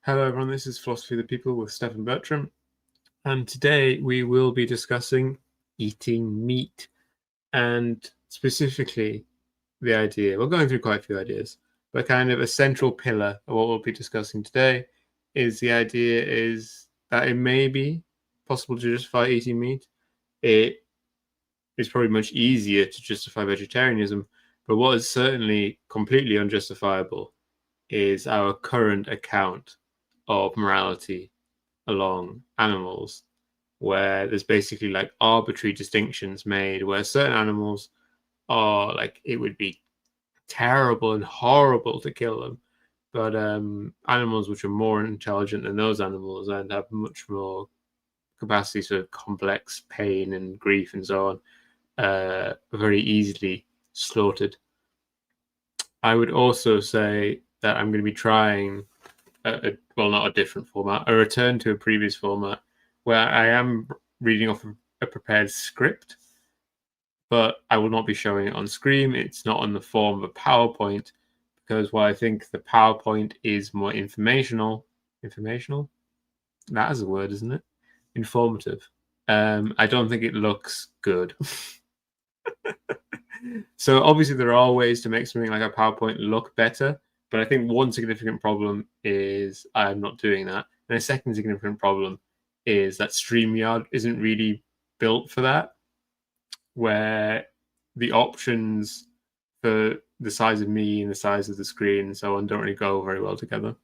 Hello everyone, this is Philosophy of the People with Stefan Bertram, and today we will be discussing eating meat, and specifically the idea, we're going through quite a few ideas, but kind of a central pillar of what we'll be discussing today is the idea is that it may be possible to justify eating meat. It is probably much easier to justify vegetarianism, but what is certainly completely unjustifiable is our current account of morality along animals, where there's basically like arbitrary distinctions made where certain animals are like it would be terrible and horrible to kill them, but animals which are more intelligent than those animals and have much more capacities for complex pain and grief and so on are very easily slaughtered. I would also say that I'm going to be trying well, not a different format, a return to a previous format where I am reading off a prepared script, but I will not be showing it on screen. It's not in the form of a PowerPoint, because while I think the PowerPoint is more informational, that is a word, isn't it? Informative. I don't think it looks good. So obviously there are ways to make something like a PowerPoint look better, but I think one significant problem is I'm not doing that. And a second significant problem is that StreamYard isn't really built for that, where the options for the size of me and the size of the screen and so on don't really go very well together.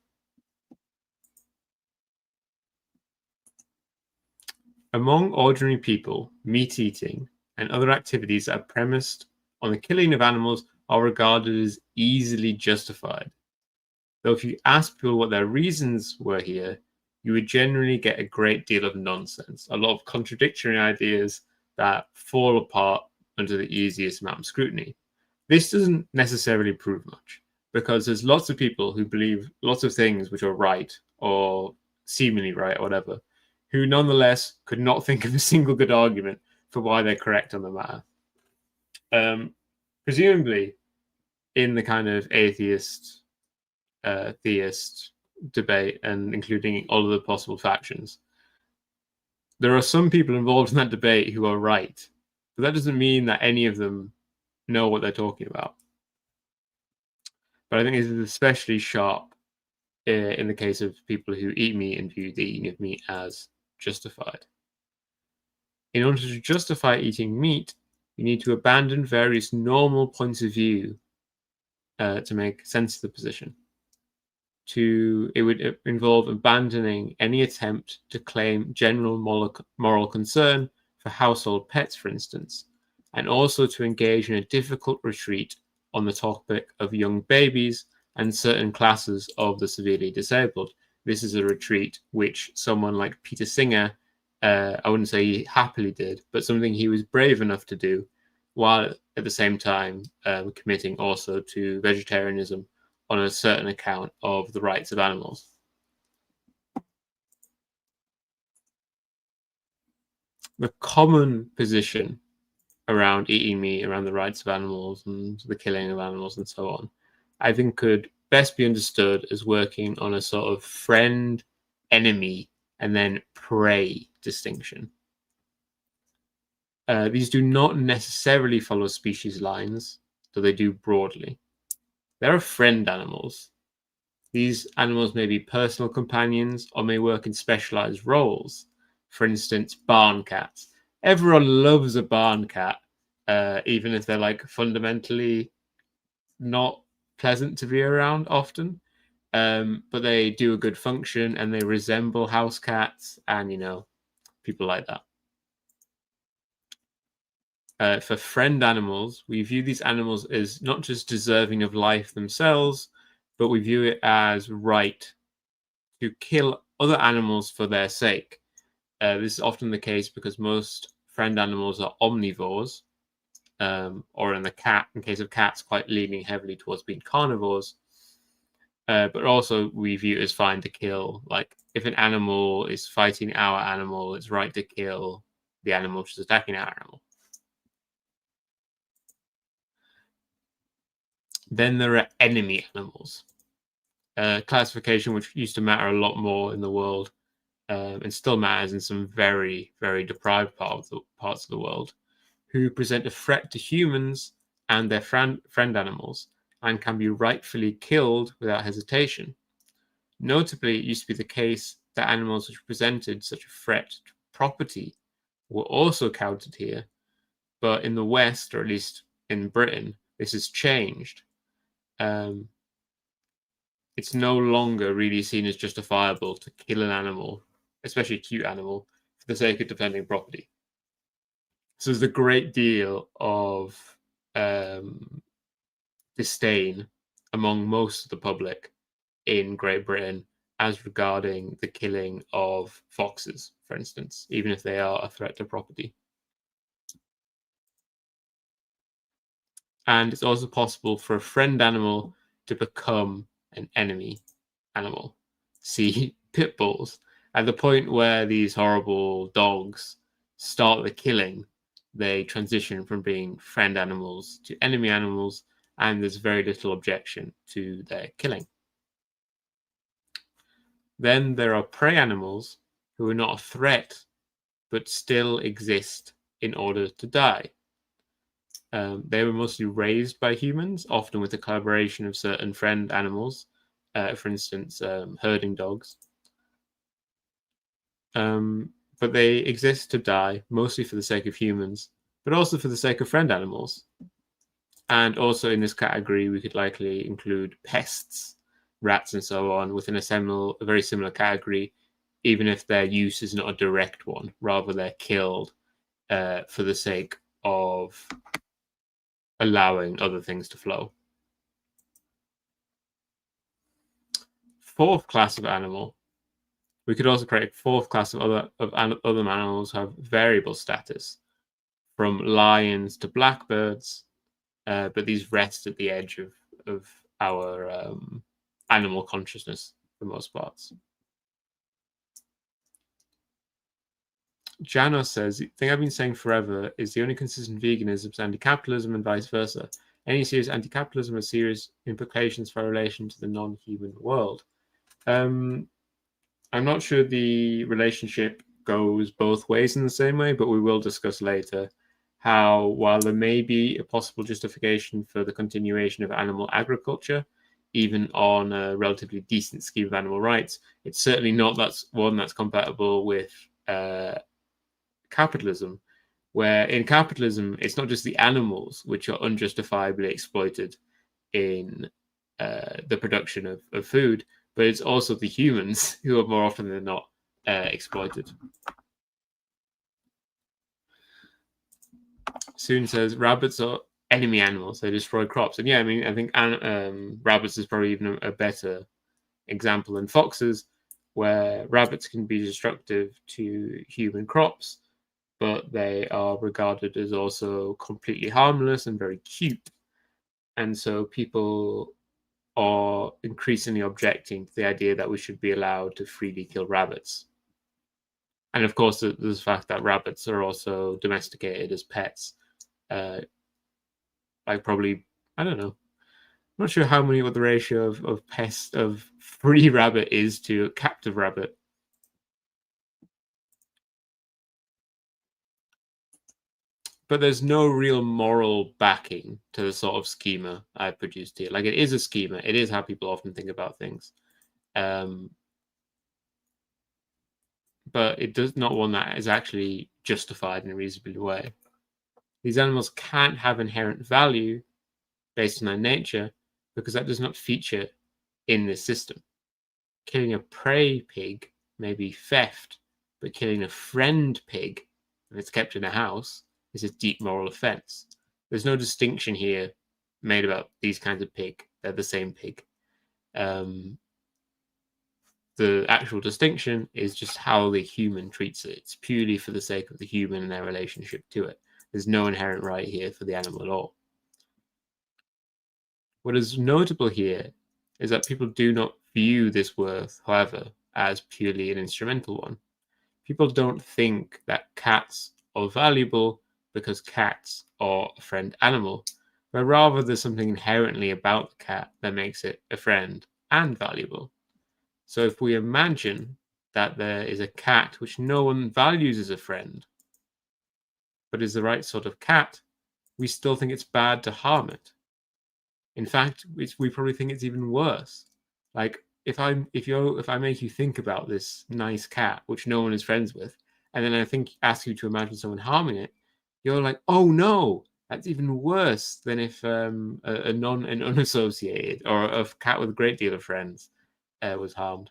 Among ordinary people, meat eating and other activities that are premised on the killing of animals are regarded as easily justified. Though if you ask people what their reasons were here, you would generally get a great deal of nonsense, a lot of contradictory ideas that fall apart under the easiest amount of scrutiny. This doesn't necessarily prove much, because there's lots of people who believe lots of things which are right or seemingly right or whatever, who nonetheless could not think of a single good argument for why they're correct on the matter. Presumably, in the kind of atheist, theist debate, and including all of the possible factions, there are some people involved in that debate who are right, but that doesn't mean that any of them know what they're talking about. But I think this is especially sharp in the case of people who eat meat and view the eating of meat as justified. In order to justify eating meat, you need to abandon various normal points of view to make sense of the position. It would involve abandoning any attempt to claim general moral concern for household pets, for instance, and also to engage in a difficult retreat on the topic of young babies and certain classes of the severely disabled. This is a retreat which someone like Peter Singer, I wouldn't say he happily did, but something he was brave enough to do, while at the same time committing also to vegetarianism on a certain account of the rights of animals. The common position around eating meat, around the rights of animals and the killing of animals and so on, I think could best be understood as working on a sort of friend, enemy, and then prey distinction. These do not necessarily follow species lines, though they do broadly. There are friend animals. These animals may be personal companions or may work in specialized roles. For instance, barn cats. Everyone loves a barn cat, even if they're like fundamentally not pleasant to be around often. But they do a good function and they resemble house cats and, people like that. For friend animals, we view these animals as not just deserving of life themselves, but we view it as right to kill other animals for their sake. This is often the case because most friend animals are omnivores, or in case of cats, quite leaning heavily towards being carnivores. But also we view it as fine to kill. Like if an animal is fighting our animal, it's right to kill the animal which is attacking our animal. Then there are enemy animals. classification which used to matter a lot more in the world, and still matters in some very, very deprived parts of the world, who present a threat to humans and their friend animals and can be rightfully killed without hesitation. Notably, it used to be the case that animals which presented such a threat to property were also counted here, but in the West, or at least in Britain, this has changed. It's no longer really seen as justifiable to kill an animal, especially a cute animal, for the sake of defending property. So there's a great deal of disdain among most of the public in Great Britain as regarding the killing of foxes, for instance, even if they are a threat to property. And it's also possible for a friend animal to become an enemy animal. See, pit bulls. At the point where these horrible dogs start the killing, they transition from being friend animals to enemy animals, and there's very little objection to their killing. Then there are prey animals who are not a threat, but still exist in order to die. They were mostly raised by humans, often with the collaboration of certain friend animals, for instance, herding dogs. But they exist to die, mostly for the sake of humans, but also for the sake of friend animals. And also in this category, we could likely include pests, rats, and so on, within a very similar category, even if their use is not a direct one. Rather, they're killed for the sake of allowing other things to flow. Fourth class of animal. We could also create a fourth class of other animals who have variable status, from lions to blackbirds, but these rest at the edge of our animal consciousness for most parts. Janos says, the thing I've been saying forever is the only consistent veganism is anti-capitalism and vice versa. Any serious anti-capitalism has serious implications for our relation to the non-human world. I'm not sure the relationship goes both ways in the same way, but we will discuss later how, while there may be a possible justification for the continuation of animal agriculture, even on a relatively decent scheme of animal rights, it's certainly not one that's compatible with capitalism, where in capitalism, it's not just the animals which are unjustifiably exploited in the production of food, but it's also the humans who are more often than not exploited. Soon says rabbits are enemy animals; they destroy crops. And yeah, I mean, I think rabbits is probably even a better example than foxes, where rabbits can be destructive to human crops, but they are regarded as also completely harmless and very cute. And so people are increasingly objecting to the idea that we should be allowed to freely kill rabbits. And of course, there's the fact that rabbits are also domesticated as pets. Like probably, I don't know, I'm not sure what the ratio of free rabbit is to a captive rabbit. But there's no real moral backing to the sort of schema I produced here. Like, it is a schema. It is how people often think about things. But it does not one that is actually justified in a reasonable way. These animals can't have inherent value based on their nature because that does not feature in this system. Killing a prey pig may be theft, but killing a friend pig, if it's kept in a house, is a deep moral offense. There's no distinction here made about these kinds of pig. They're the same pig. The actual distinction is just how the human treats it. It's purely for the sake of the human and their relationship to it. There's no inherent right here for the animal at all. What is notable here is that people do not view this worth, however, as purely an instrumental one. People don't think that cats are valuable because cats are a friend animal, but rather there's something inherently about the cat that makes it a friend and valuable. So if we imagine that there is a cat which no one values as a friend, but is the right sort of cat, we still think it's bad to harm it. In fact, we probably think it's even worse. Like if I make you think about this nice cat which no one is friends with, and then ask you to imagine someone harming it, you're like, oh no, that's even worse than if an unassociated or a cat with a great deal of friends was harmed.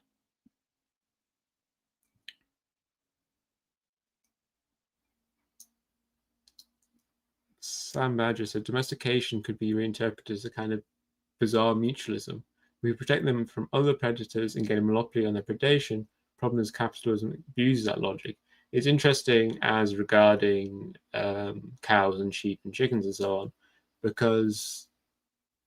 Sam Badger said domestication could be reinterpreted as a kind of bizarre mutualism. We protect them from other predators and get a monopoly on their predation. Problem is, capitalism abuses that logic. It's interesting as regarding cows and sheep and chickens and so on, because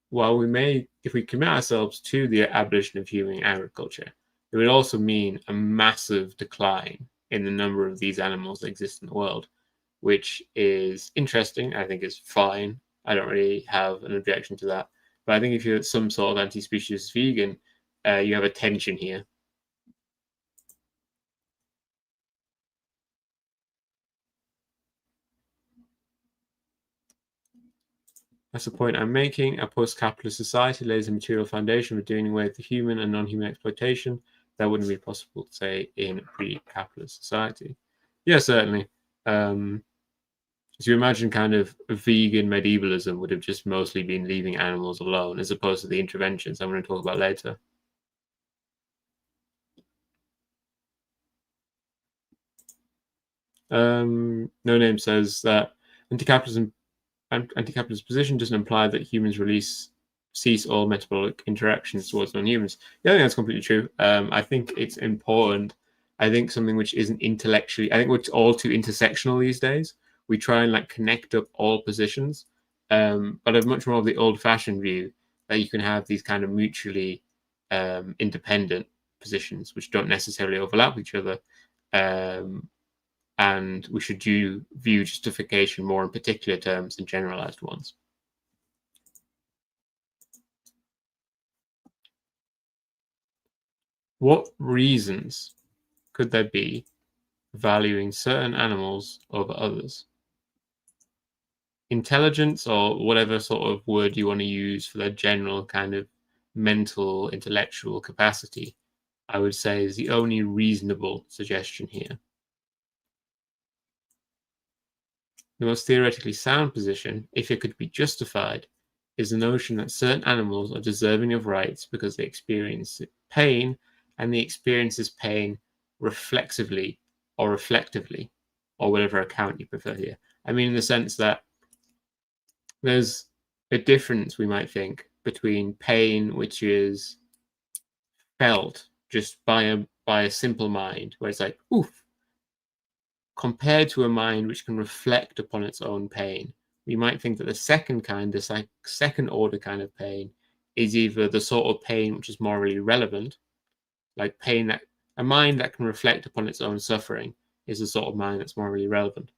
while we may, if we commit ourselves to the abolition of human agriculture, it would also mean a massive decline in the number of these animals that exist in the world, which is interesting. I think is fine. I don't really have an objection to that. But I think if you're some sort of anti-speciesist vegan, you have a tension here. That's the point I'm making. A post-capitalist society lays a material foundation for doing away with the human and non-human exploitation that wouldn't be possible, say, in a pre-capitalist society. Yeah, certainly. So you imagine kind of vegan medievalism would have just mostly been leaving animals alone, as opposed to the interventions I'm going to talk about later. No Name says that anti-capitalist position doesn't imply that humans cease all metabolic interactions towards non-humans. Yeah, I think that's completely true. I think it's important. I think something which isn't intellectually, I think we're all too intersectional these days. We try and like connect up all positions, but I've much more of the old-fashioned view that you can have these kind of mutually independent positions which don't necessarily overlap each other. And we should view justification more in particular terms than generalized ones. What reasons could there be for valuing certain animals over others? Intelligence, or whatever sort of word you want to use for their general kind of mental, intellectual capacity, I would say is the only reasonable suggestion here. The most theoretically sound position, if it could be justified, is the notion that certain animals are deserving of rights because they experience pain, and they experience this pain reflexively or reflectively, or whatever account you prefer here. I mean, in the sense that there's a difference, we might think, between pain which is felt just by a simple mind, where it's like, oof, compared to a mind which can reflect upon its own pain. We might think that the second kind, this like second order kind of pain, is either the sort of pain which is morally relevant, like pain that a mind that can reflect upon its own suffering is the sort of mind that's morally relevant.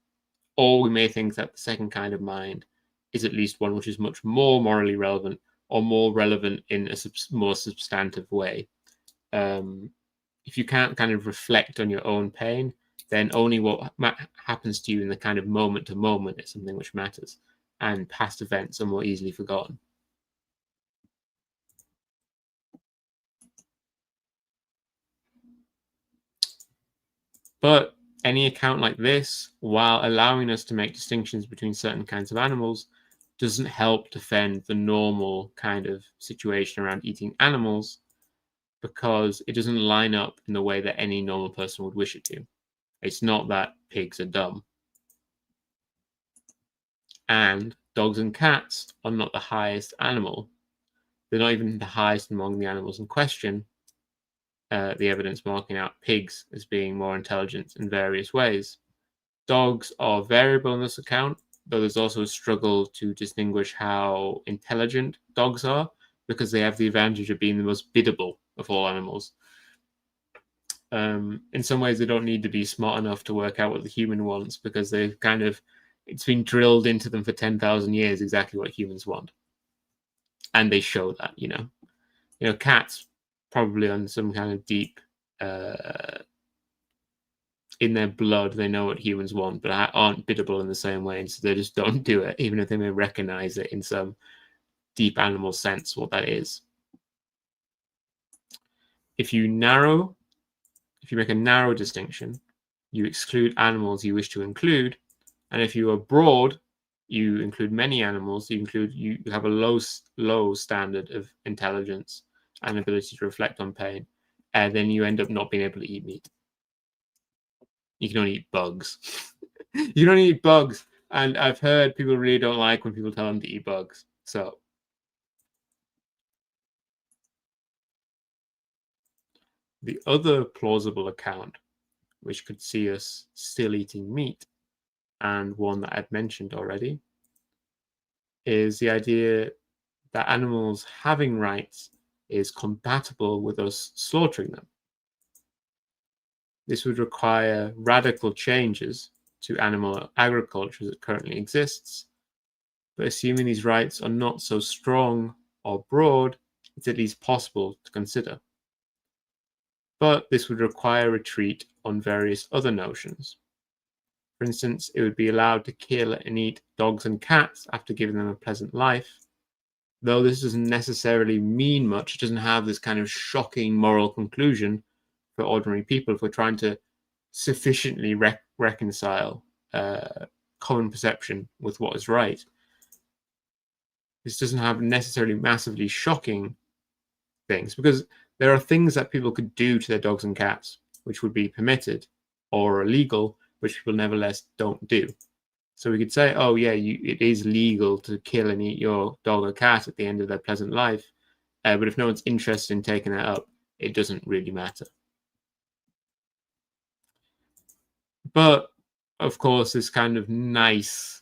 Or we may think that the second kind of mind is at least one which is much more morally relevant, or more relevant in a more substantive way. If you can't kind of reflect on your own pain, then only what happens to you in the kind of moment to moment is something which matters, and past events are more easily forgotten. But any account like this, while allowing us to make distinctions between certain kinds of animals, doesn't help defend the normal kind of situation around eating animals, because it doesn't line up in the way that any normal person would wish it to. It's not that pigs are dumb. And dogs and cats are not the highest animal. They're not even the highest among the animals in question. The evidence marking out pigs as being more intelligent in various ways. Dogs are variable in this account, though there's also a struggle to distinguish how intelligent dogs are, because they have the advantage of being the most biddable of all animals. In some ways, they don't need to be smart enough to work out what the human wants, because they've kind of, it's been drilled into them for 10,000 years exactly what humans want. And they show that, cats, probably on some kind of deep in their blood, they know what humans want, but aren't biddable in the same way, and so they just don't do it, even if they may recognize it in some deep animal sense what that is. If you make a narrow distinction, you exclude animals you wish to include, and if you are broad, you include many animals. You have a low standard of intelligence and ability to reflect on pain, and then you end up not being able to eat meat. You can only eat bugs. You can only eat bugs, and I've heard people really don't like when people tell them to eat bugs. So the other plausible account, which could see us still eating meat, and one that I've mentioned already, is the idea that animals having rights is compatible with us slaughtering them. This would require radical changes to animal agriculture as it currently exists, but assuming these rights are not so strong or broad, it's at least possible to consider. But this would require a retreat on various other notions. For instance, it would be allowed to kill and eat dogs and cats after giving them a pleasant life. Though this doesn't necessarily mean much, it doesn't have this kind of shocking moral conclusion for ordinary people if we're trying to sufficiently reconcile common perception with what is right. This doesn't have necessarily massively shocking things, because there are things that people could do to their dogs and cats which would be permitted or illegal, which people nevertheless don't do. So we could say, oh yeah, it is legal to kill and eat your dog or cat at the end of their pleasant life, but if no one's interested in taking that up, it doesn't really matter. But of course, this kind of nice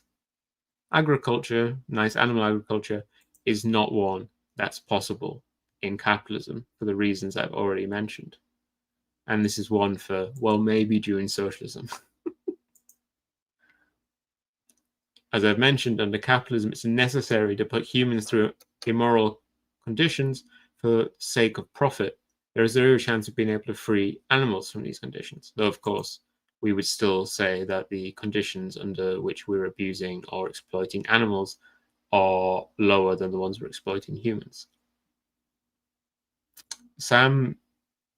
animal agriculture, is not one that's possible in capitalism for the reasons I've already mentioned. And this is one for, well, maybe during socialism. As I've mentioned, under capitalism, it's necessary to put humans through immoral conditions for sake of profit. There is zero chance of being able to free animals from these conditions, though, of course, we would still say that the conditions under which we're abusing or exploiting animals are lower than the ones we're exploiting humans. Sam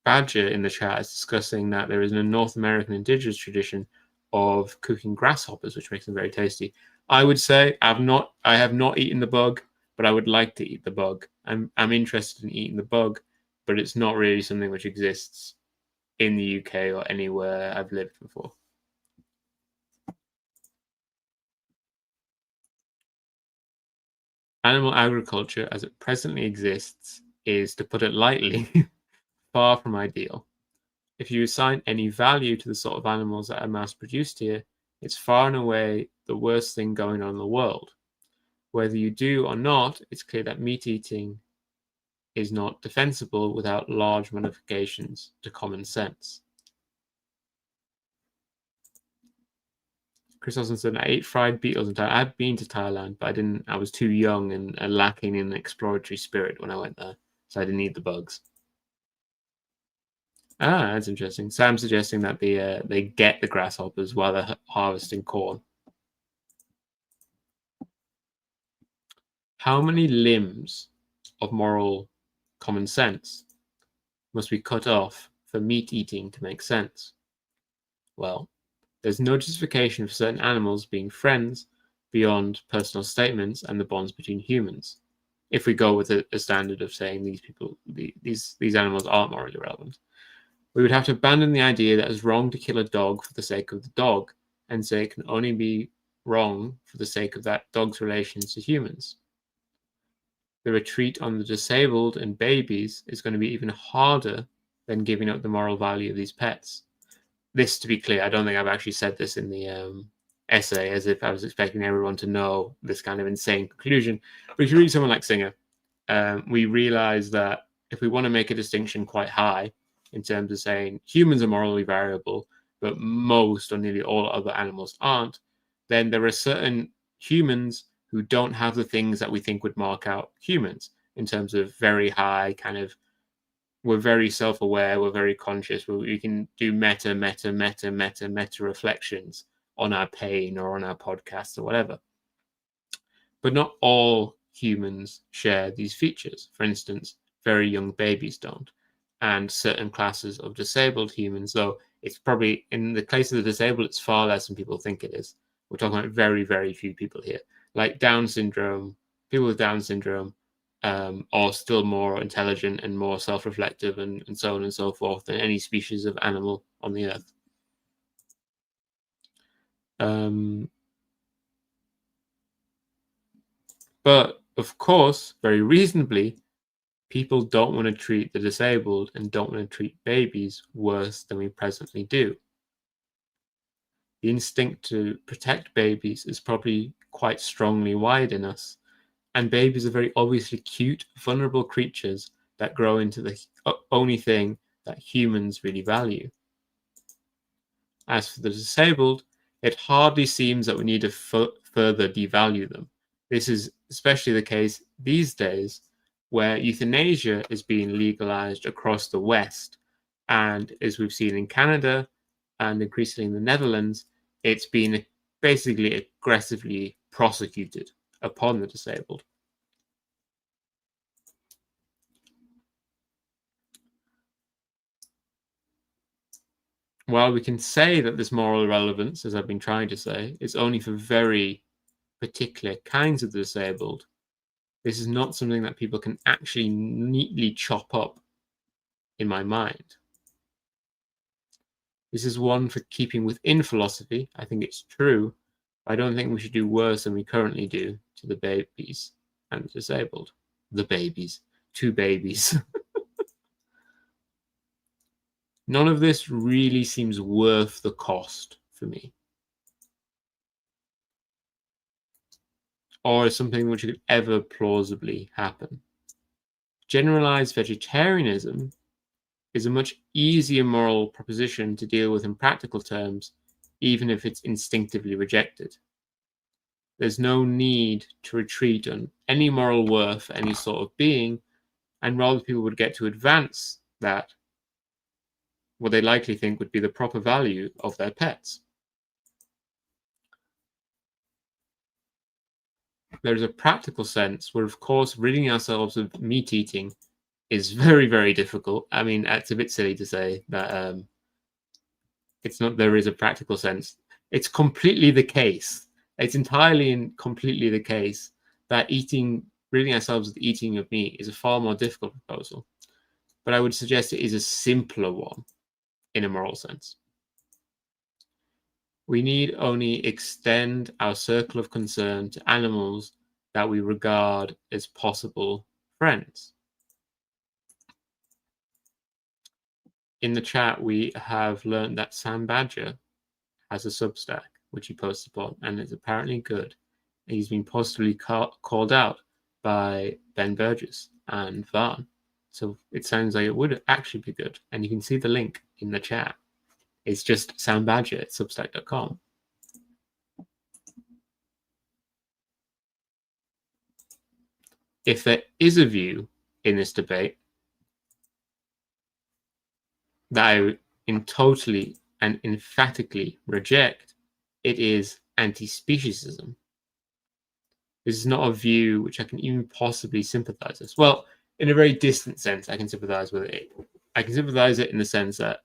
Badger in the chat is discussing that there is a North American indigenous tradition of cooking grasshoppers, which makes them very tasty. I would say I have not eaten the bug, but I would like to eat the bug. I'm interested in eating the bug, but it's not really something which exists in the UK or anywhere I've lived before. Animal agriculture as it presently exists is, to put it lightly, far from ideal. If you assign any value to the sort of animals that are mass produced here, it's far and away the worst thing going on in the world. Whether you do or not, it's clear that meat eating is not defensible without large modifications to common sense. Chris Olsen said, I ate fried beetles in Thailand. I've been to Thailand, but I was too young and lacking in exploratory spirit when I went there, so I didn't eat the bugs. Ah, that's interesting. Sam's suggesting that they get the grasshoppers while they're harvesting corn. How many limbs of moral common sense must be cut off for meat eating to make sense? Well, there's no justification for certain animals being friends beyond personal statements and the bonds between humans. If we go with a standard of saying these animals aren't morally relevant, we would have to abandon the idea that it's wrong to kill a dog for the sake of the dog, and say it can only be wrong for the sake of that dog's relations to humans. The retreat on the disabled and babies is going to be even harder than giving up the moral value of these pets. This, to be clear, I don't think I've actually said this in the essay, as if I was expecting everyone to know this kind of insane conclusion. But if you read someone like Singer, we realize that if we want to make a distinction quite high in terms of saying humans are morally variable, but most or nearly all other animals aren't, then there are certain humans who don't have the things that we think would mark out humans in terms of very high kind of we're very self-aware, we're very conscious, we can do meta reflections on our pain or on our podcast or whatever. But not all humans share these features. For instance, very young babies don't. And certain classes of disabled humans, though it's probably, in the case of the disabled, it's far less than people think it is. We're talking about very, very few people here. Like Down syndrome, people with Down syndrome are still more intelligent and more self-reflective and so on and so forth than any species of animal on the earth. But of course, very reasonably, people don't want to treat the disabled and don't want to treat babies worse than we presently do. The instinct to protect babies is probably quite strongly wired in us, and babies are very obviously cute, vulnerable creatures that grow into the only thing that humans really value. As for the disabled, it hardly seems that we need to further devalue them. This is especially the case these days, where euthanasia is being legalized across the West. And as we've seen in Canada and increasingly in the Netherlands, it's been basically aggressively prosecuted upon the disabled. While we can say that this moral relevance, as I've been trying to say, is only for very particular kinds of the disabled, this is not something that people can actually neatly chop up in my mind. This is one for keeping within philosophy. I think it's true. I don't think we should do worse than we currently do to the babies and the disabled. The babies. 2 babies. None of this really seems worth the cost for me. Or is something which could ever plausibly happen. Generalized vegetarianism is a much easier moral proposition to deal with in practical terms, even if it's instinctively rejected. There's no need to retreat on any moral worth for any sort of being, and rather people would get to advance that, what they likely think would be the proper value of their pets. There's a practical sense where, of course, ridding ourselves of meat eating is very, very difficult. I mean, it's a bit silly to say that it's not. There is a practical sense. It's completely the case. It's entirely and completely the case that ridding ourselves of the eating of meat is a far more difficult proposal. But I would suggest it is a simpler one in a moral sense. We need only extend our circle of concern to animals that we regard as possible friends. In the chat, we have learned that Sam Badger has a Substack, which he posts upon, and it's apparently good. He's been positively called out by Ben Burgess and Varn. So it sounds like it would actually be good. And you can see the link in the chat. It's just Sam Badger at substack.com. If there is a view in this debate that I totally and emphatically reject, it is anti-speciesism. This is not a view which I can even possibly sympathize with. Well, in a very distant sense, I can sympathize with it. I can sympathize it in the sense that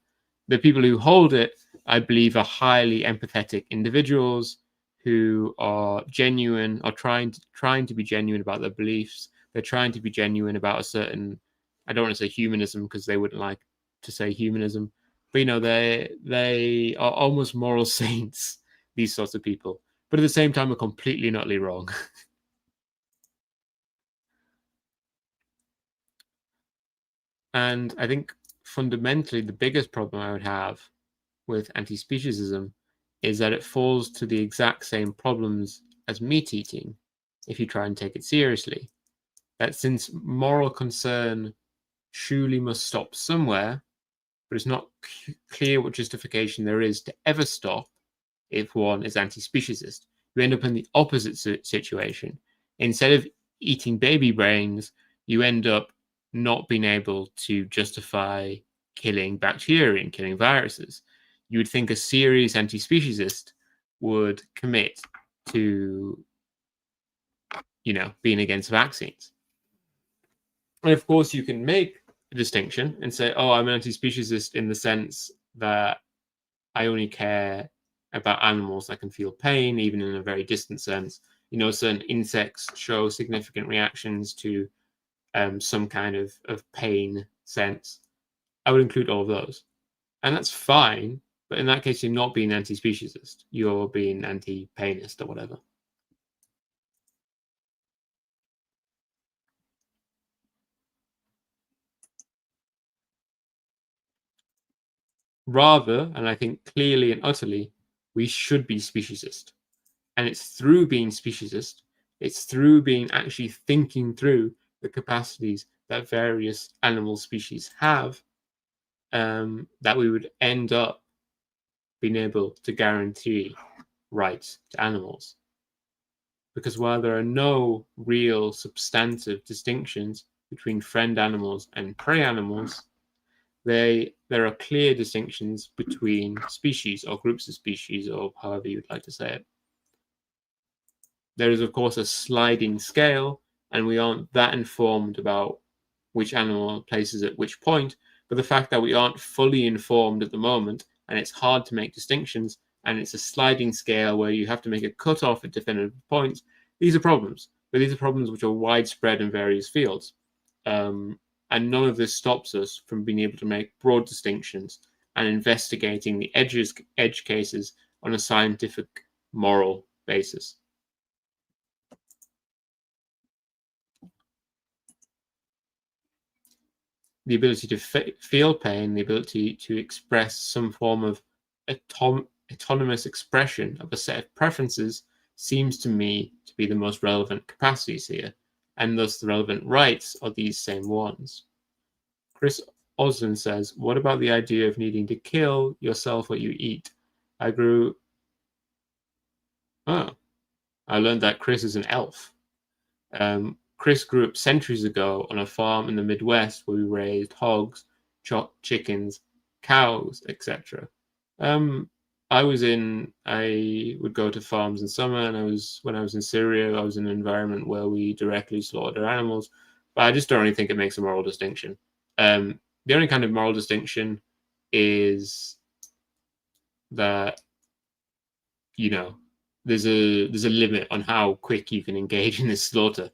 the people who hold it, I believe, are highly empathetic individuals who are genuine, or trying to be genuine about their beliefs. They're trying to be genuine about a certain, I don't want to say humanism because they wouldn't like to say humanism, but you know, they are almost moral saints, these sorts of people, but at the same time are completely and utterly wrong. And I think fundamentally the biggest problem I would have with anti-speciesism is that it falls to the exact same problems as meat eating if you try and take it seriously. That since moral concern surely must stop somewhere, but it's not clear what justification there is to ever stop if one is anti-speciesist. You end up in the opposite situation. Instead of eating baby brains, you end up not being able to justify killing bacteria and killing viruses. You would think a serious anti-speciesist would commit to, being against vaccines. And of course, you can make a distinction and say, oh, I'm an anti-speciesist in the sense that I only care about animals that can feel pain, even in a very distant sense. Certain insects show significant reactions to some kind of pain sense. I would include all of those. And that's fine, but in that case, you're not being anti-speciesist. You're being anti-painist or whatever. Rather, and I think clearly and utterly, we should be speciesist. And it's through being speciesist, it's through being actually thinking through the capacities that various animal species have, that we would end up being able to guarantee rights to animals. Because while there are no real substantive distinctions between friend animals and prey animals, there are clear distinctions between species or groups of species, or however you'd like to say it. There is, of course, a sliding scale, and we aren't that informed about which animal places at which point, but the fact that we aren't fully informed at the moment, and it's hard to make distinctions, and it's a sliding scale where you have to make a cutoff at definitive points, these are problems. But these are problems which are widespread in various fields. And none of this stops us from being able to make broad distinctions and investigating the edge cases on a scientific, moral basis. The ability to feel pain, the ability to express some form of autonomous expression of a set of preferences seems to me to be the most relevant capacities here, and thus the relevant rights are these same ones. Chris Oslin says, what about the idea of needing to kill yourself what you eat? I learned that Chris is an elf. Chris grew up centuries ago on a farm in the Midwest where we raised hogs, chickens, cows, etc. I would go to farms in summer, and when I was in Syria, I was in an environment where we directly slaughtered animals. But I just don't really think it makes a moral distinction. The only kind of moral distinction is that, there's a limit on how quick you can engage in this slaughter.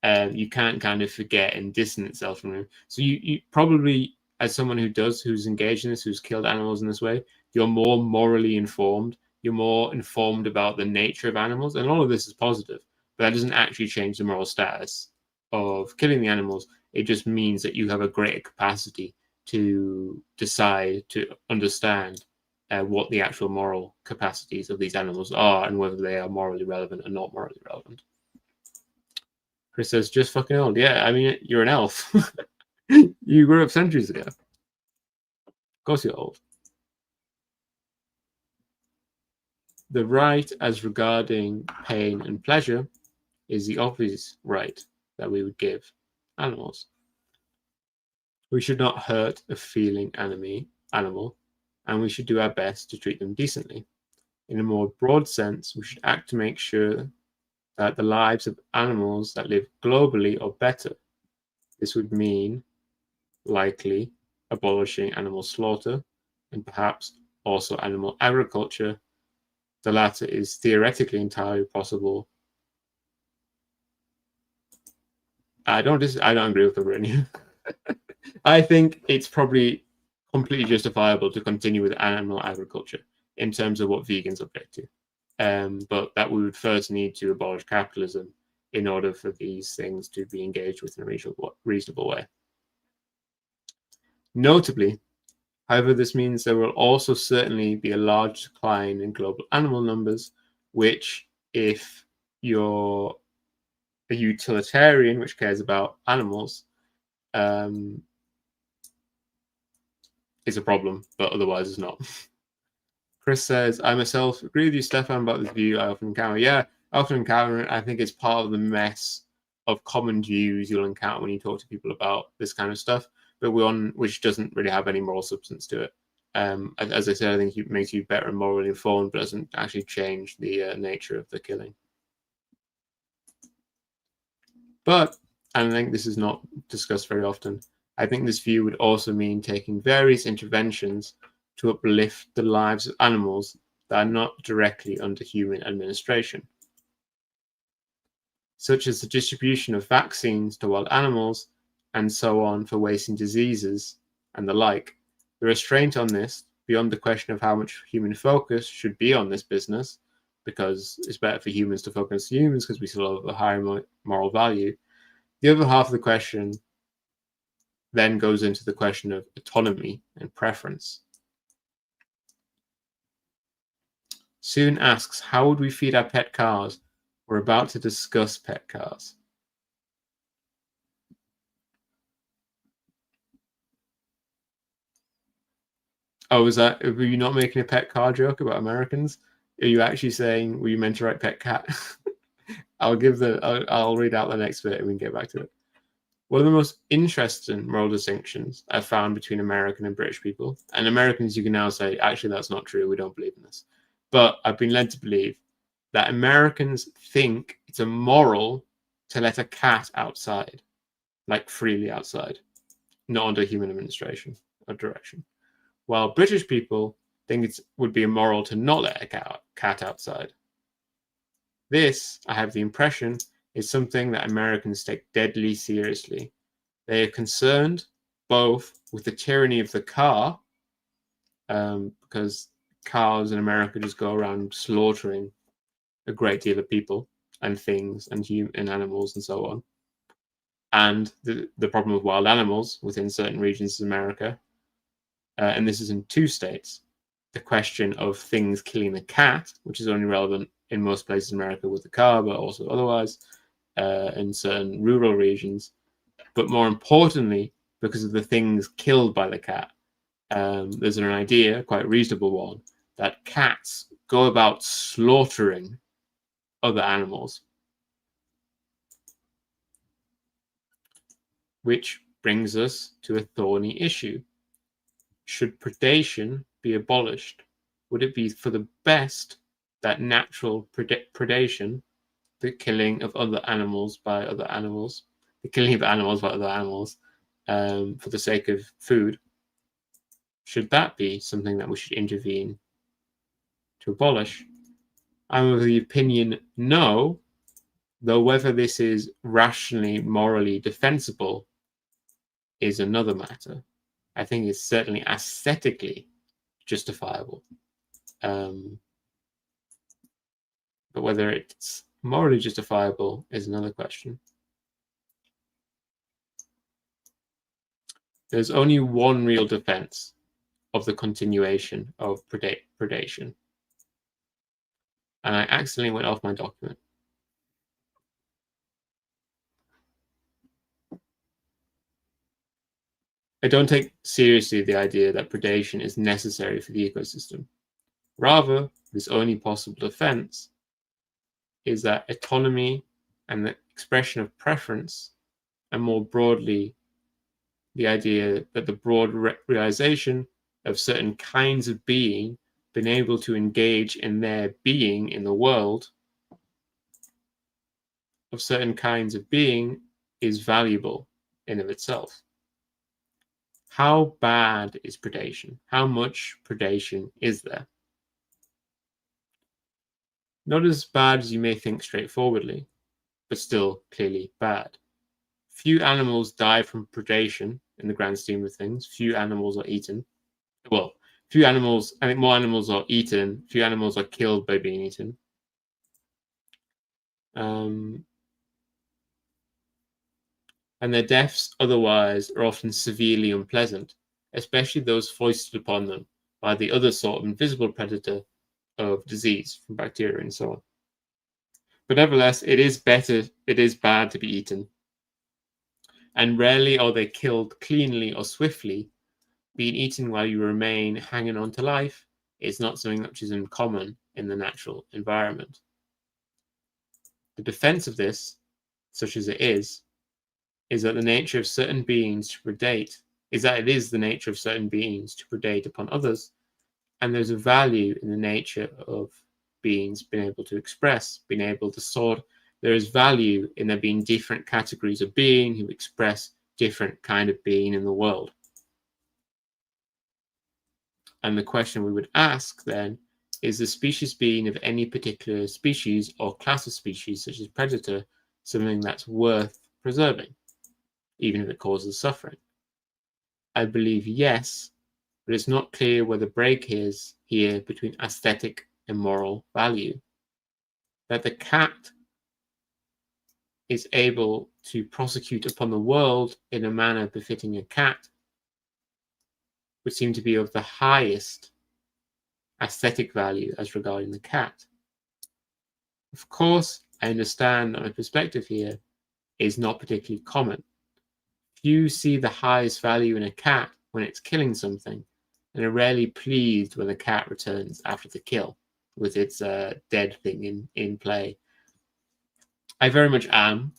You can't kind of forget and distance itself from them. So you probably, as someone who's engaged in this, who's killed animals in this way, you're more morally informed. You're more informed about the nature of animals, and all of this is positive. But that doesn't actually change the moral status of killing the animals. It just means that you have a greater capacity to decide, to understand what the actual moral capacities of these animals are and whether they are morally relevant or not morally relevant. Chris says, just fucking old. Yeah, I mean, you're an elf. You grew up centuries ago. Of course you're old. The right as regarding pain and pleasure is the obvious right that we would give animals. We should not hurt a feeling animal, and we should do our best to treat them decently. In a more broad sense, we should act to make sure that the lives of animals that live globally are better. This would mean likely abolishing animal slaughter and perhaps also animal agriculture. The latter is theoretically entirely possible. I don't agree with the written. I think it's probably completely justifiable to continue with animal agriculture in terms of what vegans object to. But that we would first need to abolish capitalism in order for these things to be engaged with in a reasonable way. Notably, however, this means there will also certainly be a large decline in global animal numbers, which, if you're a utilitarian which cares about animals, is a problem, but otherwise it's not. Chris says, I myself agree with you, Stefan, about this view I often encounter. Yeah, I often encounter it. I think it's part of the mess of common views you'll encounter when you talk to people about this kind of stuff, but one which doesn't really have any moral substance to it. As I said, I think it makes you better and morally informed, but doesn't actually change the nature of the killing. But, and I think this is not discussed very often, I think this view would also mean taking various interventions to uplift the lives of animals that are not directly under human administration, such as the distribution of vaccines to wild animals and so on for wasting diseases and the like. The restraint on this, beyond the question of how much human focus should be on this business, because it's better for humans to focus on humans because we still have a higher moral value. The other half of the question then goes into the question of autonomy and preference. Soon asks, how would we feed our pet cars? We're about to discuss pet cars. Oh, were you not making a pet car joke about Americans? Are you actually saying, were you meant to write pet cat? I'll read out the next bit and we can get back to it. One of the most interesting moral distinctions I've found between American and British people, and Americans, you can now say, actually, that's not true. We don't believe in this. But I've been led to believe that Americans think it's immoral to let a cat outside, like freely outside, not under human administration or direction. While British people think it would be immoral to not let a cat outside. This, I have the impression, is something that Americans take deadly seriously. They are concerned both with the tyranny of the car, because cars in America just go around slaughtering a great deal of people and things and animals and so on, and the problem of wild animals within certain regions of America, and this is in 2 states. The question of things killing the cat, which is only relevant in most places in America with the car, but also otherwise in certain rural regions. But more importantly, because of the things killed by the cat, there's an idea, quite a reasonable one, that cats go about slaughtering other animals. Which brings us to a thorny issue. Should predation be abolished? Would it be for the best that natural predation, the killing of other animals by other animals, the killing of animals by other animals for the sake of food, should that be something that we should intervene to abolish? I'm of the opinion no, though whether this is rationally, morally defensible is another matter. I think it's certainly aesthetically justifiable. But whether it's morally justifiable is another question. There's only one real defense of the continuation of predation. And I accidentally went off my document. I don't take seriously the idea that predation is necessary for the ecosystem. Rather, this only possible defense is that autonomy and the expression of preference, and more broadly, the idea that the broad realization of certain kinds of being being able to engage in their being in the world, of certain kinds of being, is valuable in of itself. How bad is predation? How much predation is there? Not as bad as you may think straightforwardly, but still clearly bad. Few animals die from predation in the grand scheme of things. Few animals are eaten. Well, few animals, I think more animals are eaten. Few animals are killed by being eaten. And their deaths otherwise are often severely unpleasant, especially those foisted upon them by the other sort of invisible predator of disease from bacteria and so on. But nevertheless, it is bad to be eaten. And rarely are they killed cleanly or swiftly. Being eaten while you remain hanging on to life is not something which is uncommon in the natural environment. The defense of this such as it is that the nature of certain beings to predate, is that it is the nature of certain beings to predate upon others, and there's a value in the nature of beings being able to express, being able to sort. There is value in there being different categories of being who express different kind of being in the world. And the question we would ask then is the species being of any particular species or class of species, such as predator, something that's worth preserving, even if it causes suffering? I believe yes, but it's not clear where the break is here between aesthetic and moral value. That the cat is able to prosecute upon the world in a manner befitting a cat would seem to be of the highest aesthetic value as regarding the cat. Of course, I understand that my perspective here is not particularly common. Few see the highest value in a cat when it's killing something, and are rarely pleased when the cat returns after the kill with its dead thing in play. I very much am.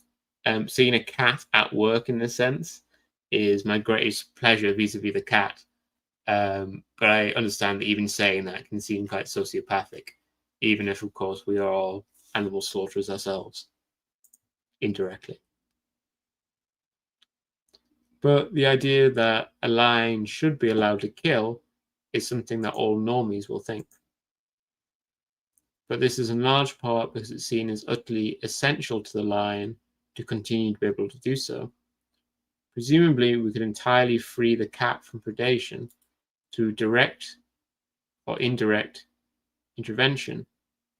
Seeing a cat at work in this sense is my greatest pleasure vis-a-vis the cat. But I understand that even saying that can seem quite sociopathic, even if, of course, we are all animal slaughterers ourselves, indirectly. But the idea that a lion should be allowed to kill is something that all normies will think. But this is in large part because it's seen as utterly essential to the lion to continue to be able to do so. Presumably, we could entirely free the cat from predation through direct or indirect intervention,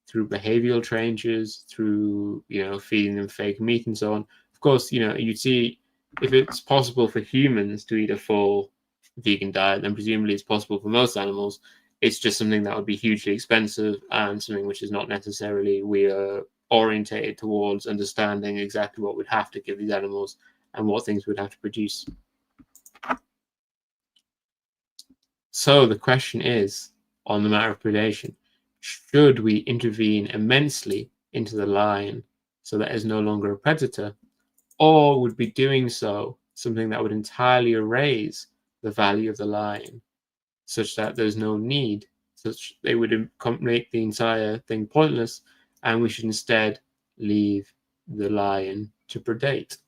through behavioral changes, through feeding them fake meat and so on. Of course, you'd see if it's possible for humans to eat a full vegan diet, then presumably it's possible for most animals. It's just something that would be hugely expensive and something which is not necessarily we are orientated towards understanding exactly what we'd have to give these animals and what things we'd have to produce. So the question is, on the matter of predation, should we intervene immensely into the lion so that it is no longer a predator, or would be doing so something that would entirely erase the value of the lion, such that there's no need, such they would make the entire thing pointless, and we should instead leave the lion to predate?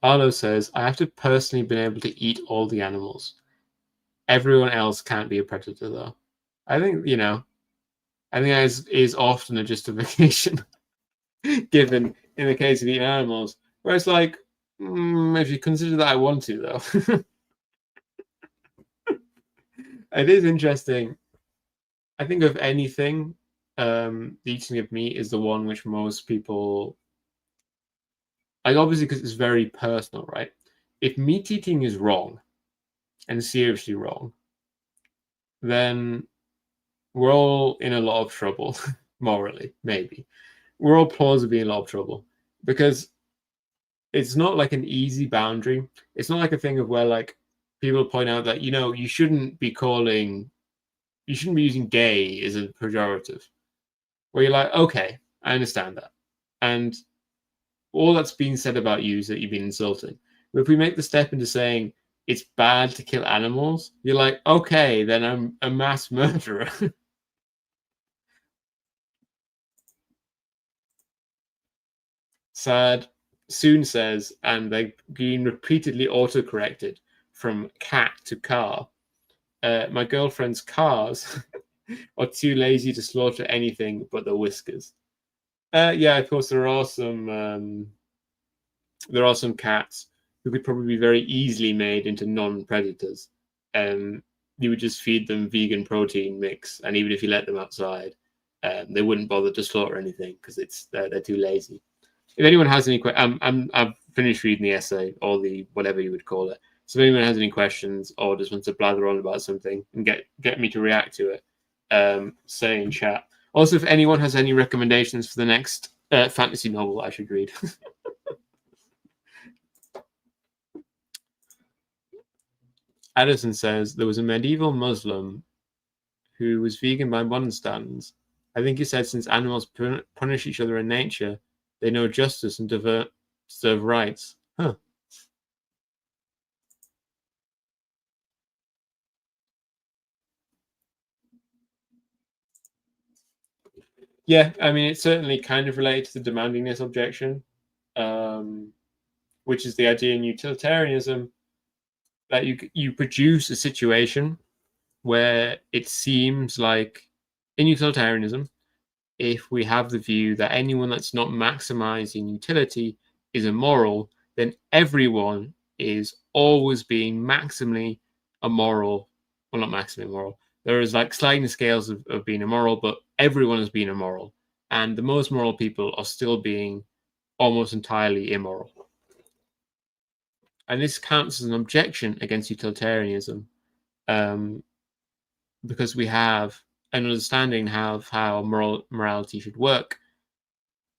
Arlo says, I have to personally been able to eat all the animals. Everyone else can't be a predator, though. I think that is often a justification given in the case of eating animals, where it's like, if you consider that I want to, though. It is interesting. I think of anything, the eating of meat is the one which most people, obviously because it's very personal, right? If meat eating is wrong, and seriously wrong, then we're all in a lot of trouble, morally, maybe. We're all plausibly in a lot of trouble, because it's not like an easy boundary. It's not like a thing of where like people point out that you shouldn't be using gay as a pejorative. Where you're like, okay, I understand that, and all that's being said about you is that you've been insulting. But if we make the step into saying it's bad to kill animals, you're like, okay, then I'm a mass murderer. Sad. Soon says, and they're being repeatedly autocorrected from cat to car. My girlfriend's cars are too lazy to slaughter anything but the whiskers. Yeah, of course there are some cats who could probably be very easily made into non-predators. You would just feed them vegan protein mix, and even if you let them outside, they wouldn't bother to slaughter anything because they're too lazy. If anyone has any questions, I've finished reading the essay or the whatever you would call it. So if anyone has any questions or just wants to blather on about something and get me to react to it, say in chat. Also, if anyone has any recommendations for the next fantasy novel I should read. Addison says there was a medieval Muslim who was vegan by modern standards. I think he said since animals punish each other in nature, they know justice and deserve rights. Huh. Yeah, I mean, it's certainly kind of related to the demandingness objection, which is the idea in utilitarianism that you produce a situation where it seems like in utilitarianism, if we have the view that anyone that's not maximizing utility is immoral, then everyone is always being maximally immoral. Well, not maximally immoral. There is like sliding scales of being immoral, but everyone is being immoral. And the most moral people are still being almost entirely immoral. And this counts as an objection against utilitarianism, because we have an understanding of how morality should work,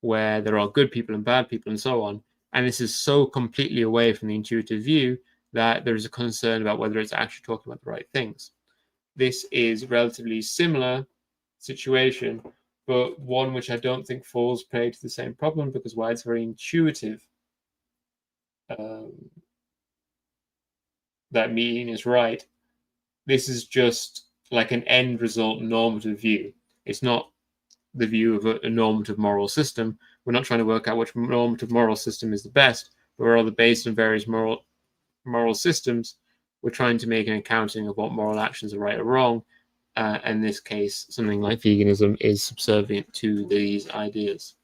where there are good people and bad people and so on. And this is so completely away from the intuitive view that there is a concern about whether it's actually talking about the right things. This is a relatively similar situation, but one which I don't think falls prey to the same problem, because while it's very intuitive that meaning is right, this is just like an end result normative view. It's not the view of a normative moral system. We're not trying to work out which normative moral system is the best, but rather based on various moral systems, we're trying to make an accounting of what moral actions are right or wrong. In this case, something like veganism is subservient to these ideas.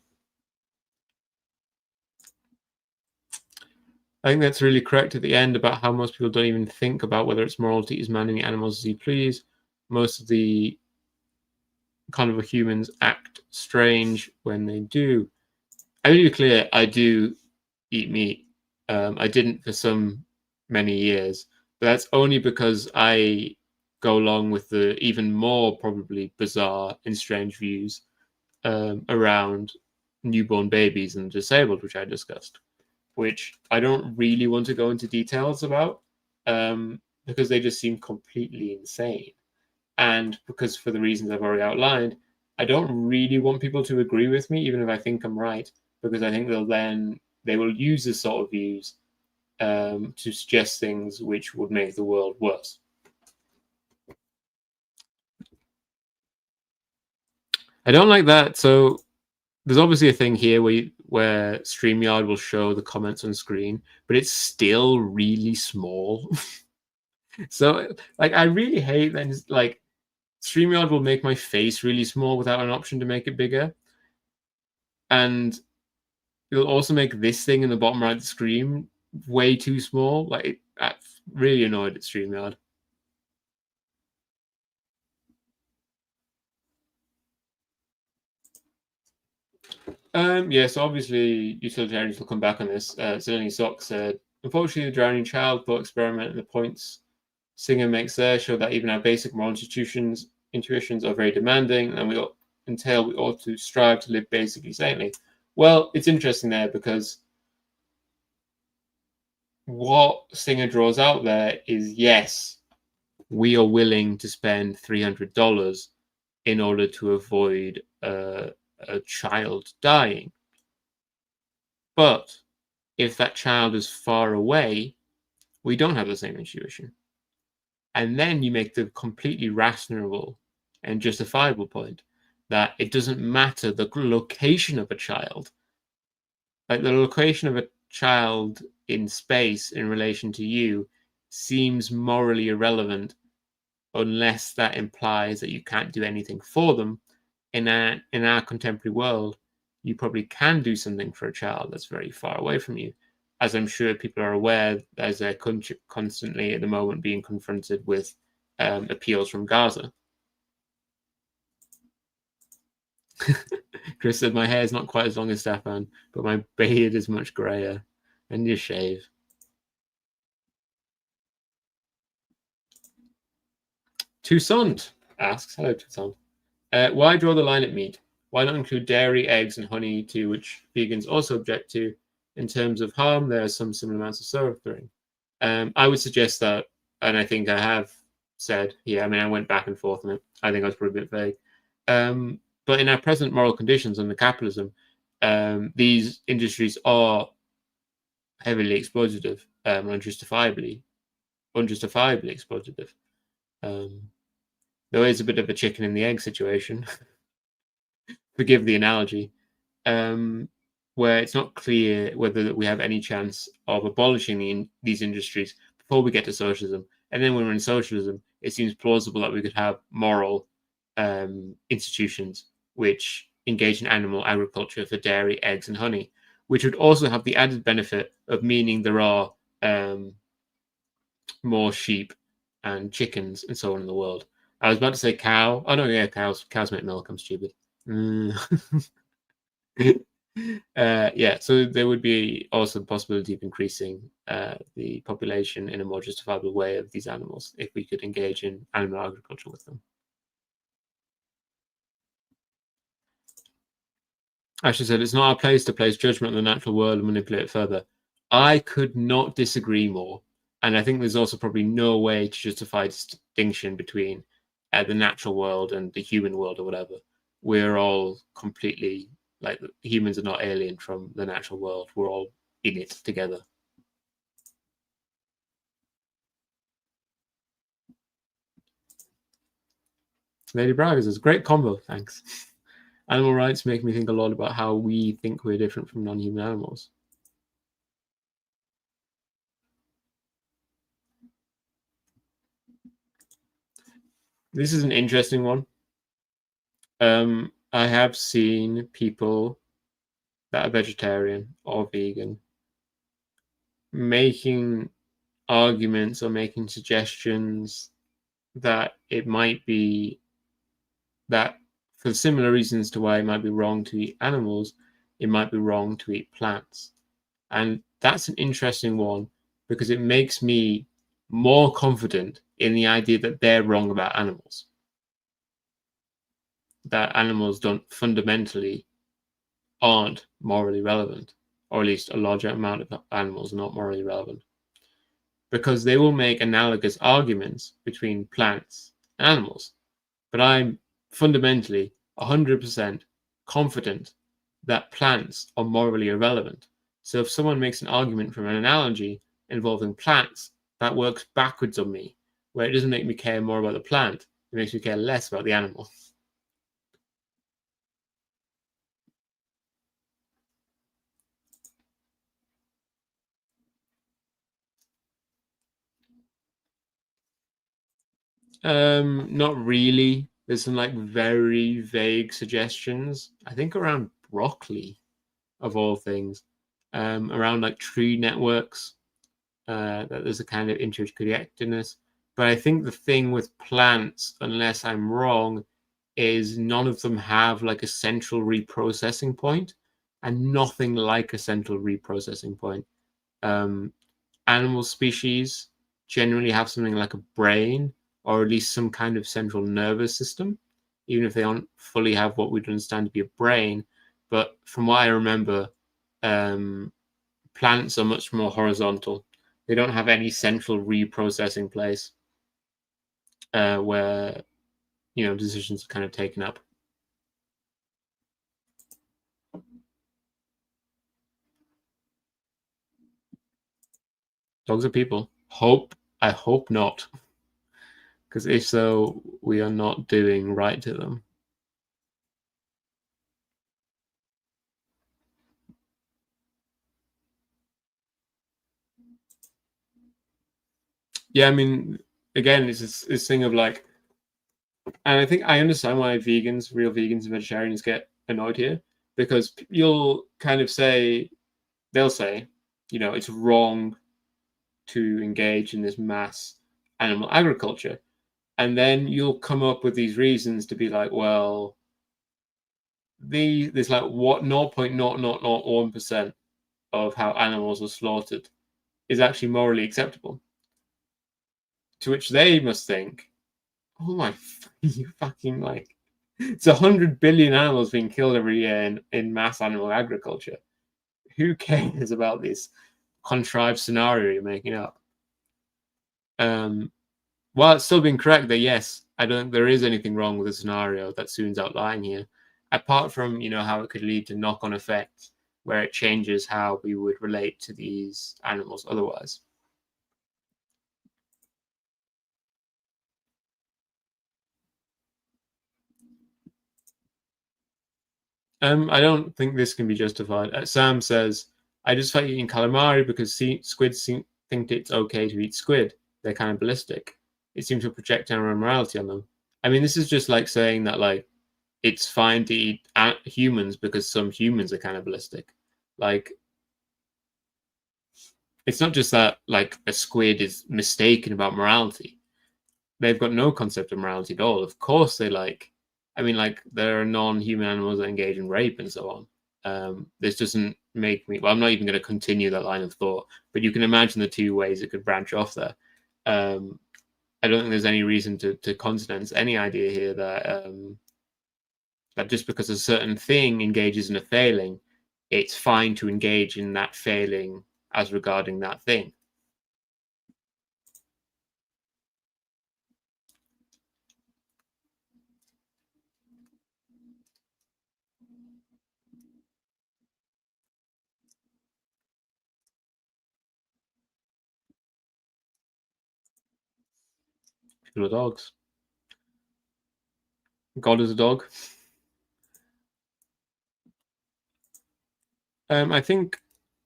I think that's really correct at the end about how most people don't even think about whether it's moral to eat as many animals as you please. Most of the carnivore humans act strange when they do. I mean, to be clear, I do eat meat. I didn't for many years, but that's only because I go along with the even more probably bizarre and strange views around newborn babies and disabled, which I discussed, which I don't really want to go into details about because they just seem completely insane. And because for the reasons I've already outlined, I don't really want people to agree with me, even if I think I'm right, because I think they will use this sort of views to suggest things which would make the world worse. I don't like that. So there's obviously a thing here where StreamYard will show the comments on screen, but it's still really small. So like I really hate that. Like StreamYard will make my face really small without an option to make it bigger, and it'll also make this thing in the bottom right of the screen way too small. Like I'm really annoyed at StreamYard. Yeah, so obviously utilitarians will come back on this. Certainly Sock said, unfortunately, the drowning child thought experiment and the points Singer makes there show that even our basic moral intuitions are very demanding, and we ought to strive to live basically sanely. Well, it's interesting there because what Singer draws out there is, yes, we are willing to spend $300 in order to avoid a child dying. But if that child is far away, we don't have the same intuition. And then you make the completely rational and justifiable point that it doesn't matter the location of a child. Like the location of a child in space in relation to you seems morally irrelevant unless that implies that you can't do anything for them. In our contemporary world, you probably can do something for a child that's very far away from you. As I'm sure people are aware, as they're constantly at the moment being confronted with appeals from Gaza. Chris said, my hair is not quite as long as Stefan, but my beard is much grayer. And you shave. Toussaint asks, hello Toussaint, why draw the line at meat? Why not include dairy, eggs, and honey too, which vegans also object to? In terms of harm, there are some similar amounts of suffering. I would suggest that, and I think I have said. Yeah, I mean, I went back and forth on it. I think I was probably a bit vague. But in our present moral conditions under capitalism, these industries are heavily exploitative, unjustifiably exploitative. There is a bit of a chicken and the egg situation. Forgive the analogy. Where it's not clear whether we have any chance of abolishing these industries before we get to socialism. And then when we're in socialism, it seems plausible that we could have moral institutions which engage in animal agriculture for dairy, eggs, and honey, which would also have the added benefit of meaning there are more sheep and chickens and so on in the world. I was about to say cow. Oh no, yeah, cows make milk. I'm stupid. Yeah, so there would be also the possibility of increasing the population in a more justifiable way of these animals if we could engage in animal agriculture with them. Ashley said, it's not our place to place judgment on the natural world and manipulate it further. I could not disagree more. And I think there's also probably no way to justify distinction between the natural world and the human world or whatever. We're all completely, like, humans are not alien from the natural world. We're all in it together. Lady Braga says, great combo, thanks. Animal rights make me think a lot about how we think we're different from non-human animals. This is an interesting one. I have seen people that are vegetarian or vegan making arguments or making suggestions that it might be that for similar reasons to why it might be wrong to eat animals, it might be wrong to eat plants. And that's an interesting one because it makes me more confident in the idea that they're wrong about animals. That animals don't fundamentally aren't morally relevant, or at least a larger amount of animals are not morally relevant. Because they will make analogous arguments between plants and animals. But I'm fundamentally 100% confident that plants are morally irrelevant. So if someone makes an argument from an analogy involving plants, that works backwards on me, where it doesn't make me care more about the plant, it makes me care less about the animal. Not really. There's some like very vague suggestions. I think around broccoli, of all things, around like tree networks. That there's a kind of interconnectedness. But I think the thing with plants, unless I'm wrong, is none of them have like a central reprocessing point, and nothing like a central reprocessing point. Animal species generally have something like a brain, or at least some kind of central nervous system, even if they don't fully have what we'd understand to be a brain. But from what I remember, plants are much more horizontal. They don't have any central reprocessing place where decisions are kind of taken up. Dogs are people. I hope not. Because if so, we are not doing right to them. Yeah, I mean, again, it's this thing of like, and I think I understand why vegans, real vegans and vegetarians get annoyed here, because you'll kind of say, they'll say, it's wrong to engage in this mass animal agriculture. And then you'll come up with these reasons to be like, well, there's like what 0.0001% of how animals are slaughtered is actually morally acceptable. To which they must think, oh my, you fucking like, it's 100 billion animals being killed every year in mass animal agriculture. Who cares about this contrived scenario you're making up? while it's still being correct that yes, I don't think there is anything wrong with the scenario that Soon's outlining here, apart from how it could lead to knock-on effects where it changes how we would relate to these animals otherwise. I don't think this can be justified. Sam says, I just like eating calamari because squids think it's okay to eat squid. They're cannibalistic. It seems to project our morality on them. I mean, this is just like saying that like it's fine to eat humans because some humans are cannibalistic. Like, it's not just that like a squid is mistaken about morality. They've got no concept of morality at all. Of course, I mean, like there are non-human animals that engage in rape and so on. This doesn't make me. Well, I'm not even going to continue that line of thought, but you can imagine the two ways it could branch off there. I don't think there's any reason to countenance any idea here that just because a certain thing engages in a failing, it's fine to engage in that failing as regarding that thing. People are dogs. God is a dog. I think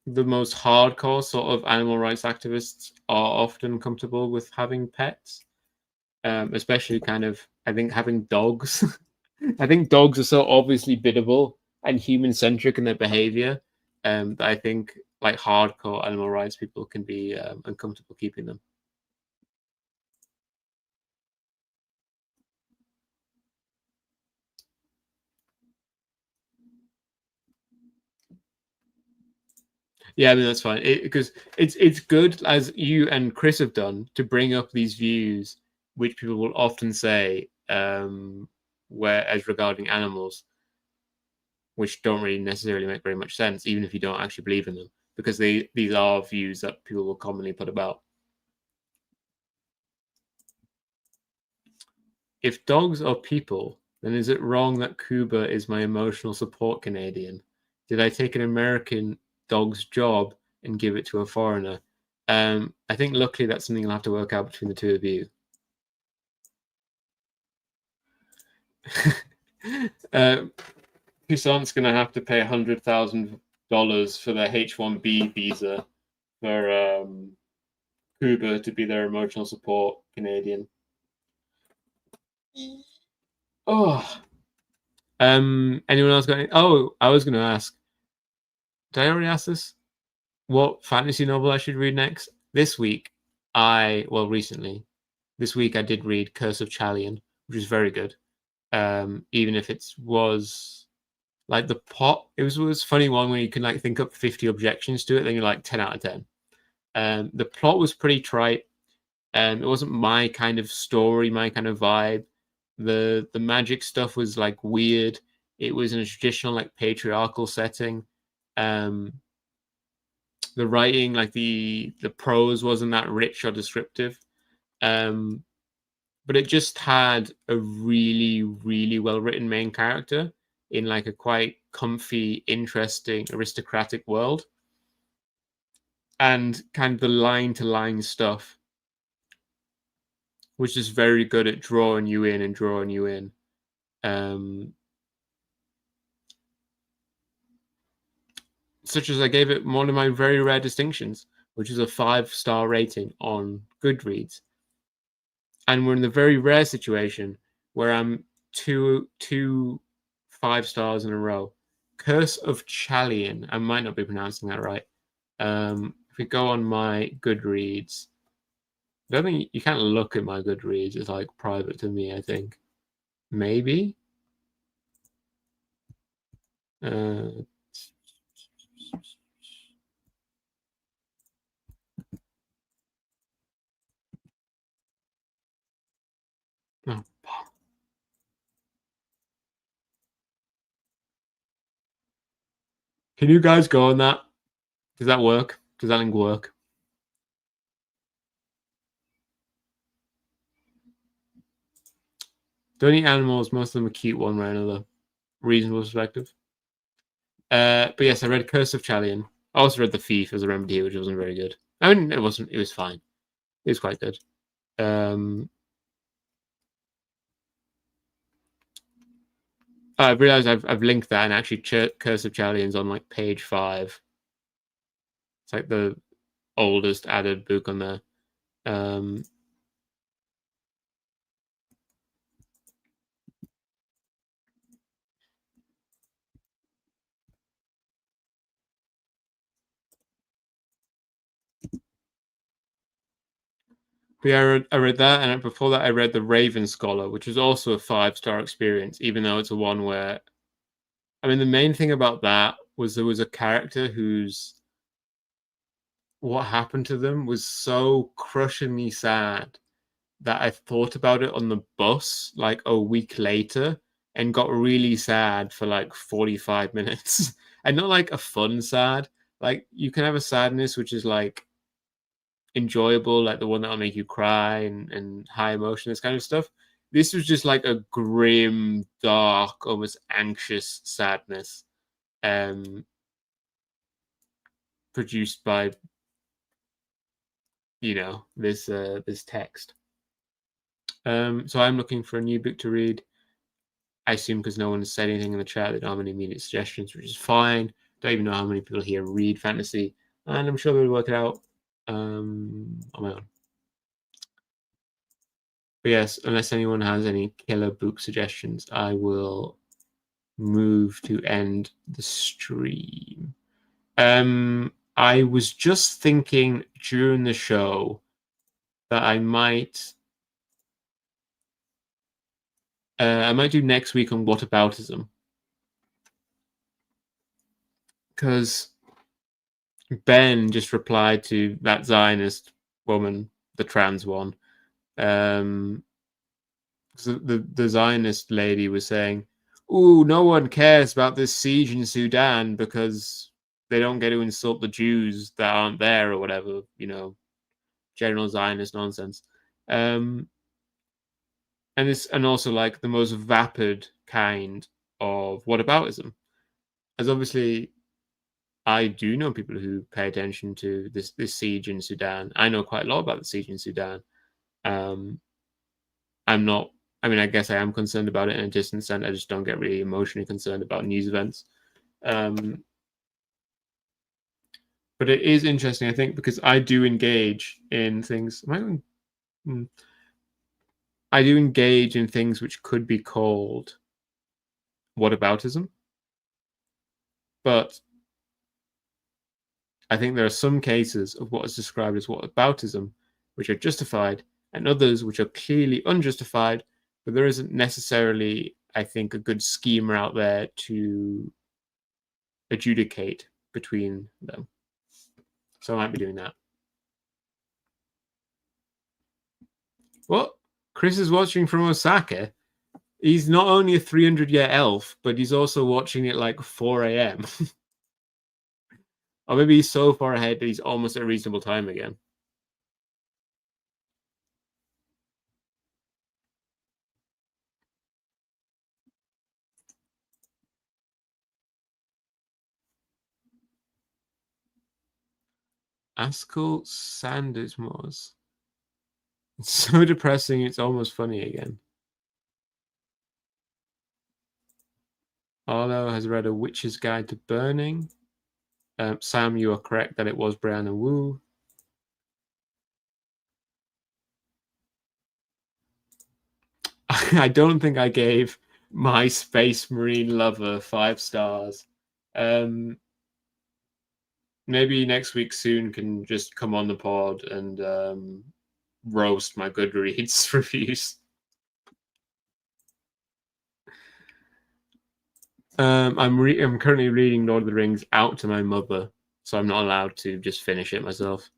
the most hardcore sort of animal rights activists are often comfortable with having pets, especially kind of, I think, having dogs. I think dogs are so obviously biddable and human-centric in their behavior that I think like hardcore animal rights people can be uncomfortable keeping them. Yeah, I mean that's fine because it's good as you and Chris have done to bring up these views, which people will often say, where as regarding animals, which don't really necessarily make very much sense, even if you don't actually believe in them, because these are views that people will commonly put about. If dogs are people, then is it wrong that Cuba is my emotional support Canadian? Did I take an American dog's job and give it to a foreigner? I think luckily that's something you'll have to work out between the two of you. Toussaint's going to have to pay $100,000 for the H-1B visa for Cuba to be their emotional support Canadian. Oh, anyone else got any? Oh, I was going to ask. Did I already ask this? What fantasy novel I should read next? This week, recently, this week I did read Curse of Chalion, which is very good. Even if it was like the plot, it was funny one where you can like think up 50 objections to it, then you're like 10 out of 10. The plot was pretty trite. It wasn't my kind of story, my kind of vibe. The magic stuff was like weird. It was in a traditional like patriarchal setting. The writing, like the prose, wasn't that rich or descriptive. But it just had a really, really well written main character in like a quite comfy, interesting, aristocratic world. And kind of the line to line stuff, which is very good at drawing you in and drawing you in. Such as I gave it one of my very rare distinctions, which is a 5-star rating on Goodreads. And we're in the very rare situation where I'm two 5 stars in a row. Curse of Chalion. I might not be pronouncing that right. If we go on my Goodreads, I don't think you can't look at my Goodreads. It's like private to me, I think. Maybe. Uh, oh. Can you guys go on that? Does that work? Does that link work? Don't eat animals. Most of them are cute one way or another. Reasonable perspective. But yes, I read Curse of Chalion. I also read The Thief as a remedy, which wasn't very good. I mean, it wasn't. It was fine. It was quite good. I've realized I've linked that, and actually, Curse of Chalion's on like page 5. It's like the oldest added book on there. But yeah, I read that, and before that, I read The Raven Scholar, which was also a 5-star experience, even though it's a one where, I mean, the main thing about that was there was a character whose what happened to them was so crushingly sad that I thought about it on the bus like a week later and got really sad for like 45 minutes. And not like a fun sad. Like you can have a sadness which is like enjoyable, like the one that'll make you cry and high emotion, this kind of stuff. This was just like a grim, dark, almost anxious sadness, produced by this text. So I'm looking for a new book to read. I assume because no one has said anything in the chat, they don't have any immediate suggestions, which is fine. Don't even know how many people here read fantasy, and I'm sure they'll work it out on my own. But yes, unless anyone has any killer book suggestions, I will move to end the stream. I was just thinking during the show that I might do next week on whataboutism, because Ben just replied to that Zionist woman, the trans one. The Zionist lady was saying, "Ooh, no one cares about this siege in Sudan because they don't get to insult the Jews that aren't there or whatever, general Zionist nonsense." And also like the most vapid kind of whataboutism, as obviously I do know people who pay attention to this siege in Sudan. I know quite a lot about the siege in Sudan. I'm not. I mean, I guess I am concerned about it in a distant sense. I just don't get really emotionally concerned about news events. But it is interesting, I think, because I do engage in things. I do engage in things which could be called whataboutism, but I think there are some cases of what is described as whataboutism which are justified, and others which are clearly unjustified, but there isn't necessarily, I think, a good schema out there to adjudicate between them. So I might be doing that. Well, Chris is watching from Osaka. He's not only a 300-year elf, but he's also watching it like 4 a.m. Or maybe he's so far ahead that he's almost at a reasonable time again. Askell Sanders Moss. It's so depressing, it's almost funny again. Arlo has read A Witch's Guide to Burning. Sam, you are correct that it was Brianna Wu. I don't think I gave My Space Marine Lover 5 stars. Maybe next week soon can just come on the pod and roast my Goodreads reviews. I'm currently reading Lord of the Rings out to my mother, so I'm not allowed to just finish it myself.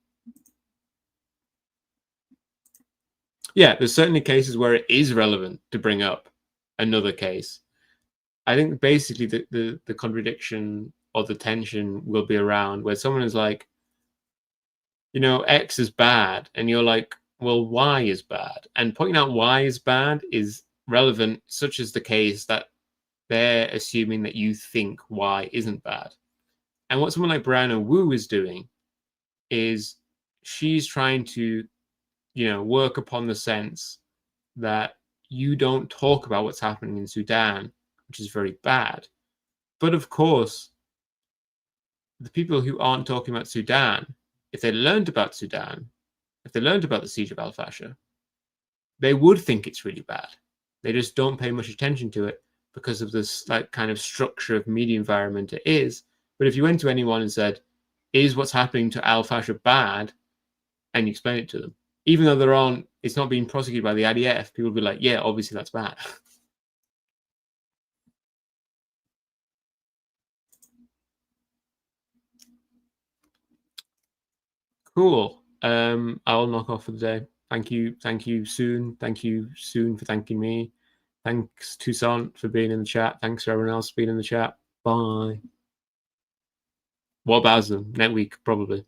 Yeah, there's certainly cases where it is relevant to bring up another case. I think basically the contradiction or the tension will be around where someone is like, X is bad, and you're like, well, Y is bad. And pointing out Y is bad is relevant, such as the case that they're assuming that you think Y isn't bad. And what someone like Brianna Wu is doing is she's trying to, work upon the sense that you don't talk about what's happening in Sudan, which is very bad. But of course, the people who aren't talking about Sudan, if they learned about Sudan, if they learned about the siege of al-Fasher, they would think it's really bad. They just don't pay much attention to it because of this kind of structure of media environment it is. But if you went to anyone and said, is what's happening to al-Fasher bad? And you explain it to them, even though it's not being prosecuted by the IDF, people will be like, yeah, obviously that's bad. Cool. I'll knock off for the day. Thank you, Soon. Thank you, Soon, for thanking me. Thanks, Toussaint, for being in the chat. Thanks for everyone else being in the chat. Bye. What about them? Next week, probably.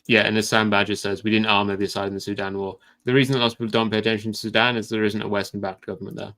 Yeah, and as Sam Badger says, we didn't arm every side in the Sudan war. The reason that lots of people don't pay attention to Sudan is there isn't a Western-backed government there.